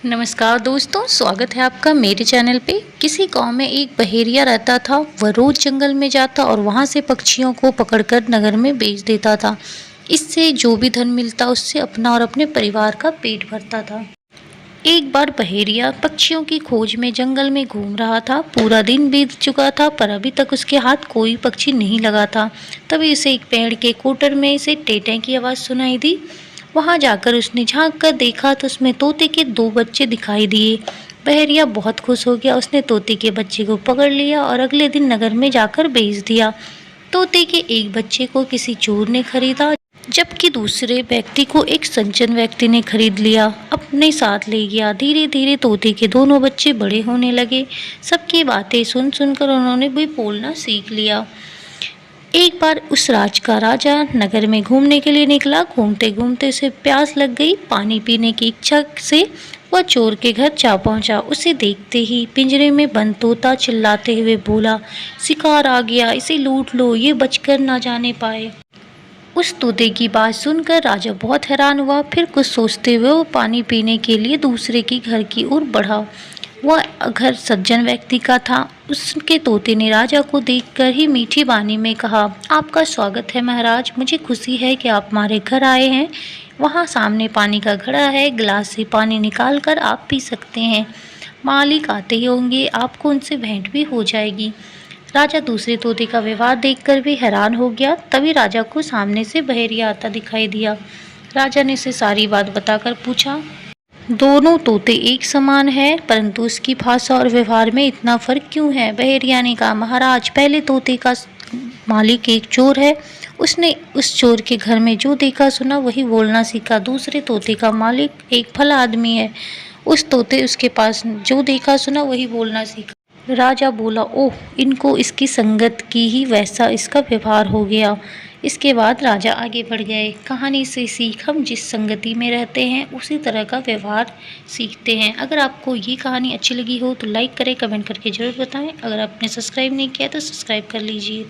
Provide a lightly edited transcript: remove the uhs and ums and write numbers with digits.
नमस्कार दोस्तों, स्वागत है आपका मेरे चैनल पे। किसी गांव में एक बहेरिया रहता था। वह रोज जंगल में जाता और वहां से पक्षियों को पकड़कर नगर में बेच देता था। इससे जो भी धन मिलता उससे अपना और अपने परिवार का पेट भरता था। एक बार बहेरिया पक्षियों की खोज में जंगल में घूम रहा था। पूरा दिन बीत चुका था पर अभी तक उसके हाथ कोई पक्षी नहीं लगा था। तभी उसे एक पेड़ के कोटर में से टेटे की आवाज़ सुनाई दी। वहां जाकर उसने झांक कर देखा तो उसमें तोते के 2 बच्चे दिखाई दिए। बहेरिया बहुत खुश हो गया। उसने तोते के बच्चे को पकड़ लिया और अगले दिन नगर में जाकर बेच दिया। तोते के एक बच्चे को किसी चोर ने खरीदा, जबकि दूसरे व्यक्ति को एक सज्जन व्यक्ति ने खरीद लिया, अपने साथ ले गया। धीरे धीरे तोते के दोनों बच्चे बड़े होने लगे। सबकी बातें सुन सुनकर उन्होंने भी बोलना सीख लिया। एक बार उस राज का राजा नगर में घूमने के लिए निकला। घूमते घूमते उसे प्यास लग गई। पानी पीने की इच्छा से वह चोर के घर जा पहुंचा। उसे देखते ही पिंजरे में बंद तोता चिल्लाते हुए बोला, शिकार आ गया, इसे लूट लो, ये बचकर ना जाने पाए। उस तोते की बात सुनकर राजा बहुत हैरान हुआ। फिर कुछ सोचते हुए वो पानी पीने के लिए दूसरे के घर की ओर बढ़ा। वह घर सज्जन व्यक्ति का था। उसके तोते ने राजा को देखकर ही मीठी वाणी में कहा, आपका स्वागत है महाराज, मुझे खुशी है कि आप हमारे घर आए हैं। वहाँ सामने पानी का घड़ा है, गिलास से पानी निकाल कर आप पी सकते हैं। मालिक आते ही होंगे, आपको उनसे भेंट भी हो जाएगी। राजा दूसरे तोते का व्यवहार देखकर भी हैरान हो गया। तभी राजा को सामने से बहेरिया आता दिखाई दिया। राजा ने उसे सारी बात बताकर पूछा, दोनों तोते एक समान है, परंतु उसकी भाषा और व्यवहार में इतना फर्क क्यों है? बहेरिया ने कहा, महाराज, पहले तोते का मालिक एक चोर है। उसने उस चोर के घर में जो देखा सुना वही बोलना सीखा। दूसरे तोते का मालिक एक भला आदमी है। उस तोते उसके पास जो देखा सुना वही बोलना सीखा। राजा बोला, ओह, इनको इसकी संगत की ही वैसा इसका व्यवहार हो गया। इसके बाद राजा आगे बढ़ गए। कहानी से सीख, हम जिस संगति में रहते हैं उसी तरह का व्यवहार सीखते हैं। अगर आपको ये कहानी अच्छी लगी हो तो लाइक करें, कमेंट करके ज़रूर बताएं। अगर आपने सब्सक्राइब नहीं किया तो सब्सक्राइब कर लीजिए।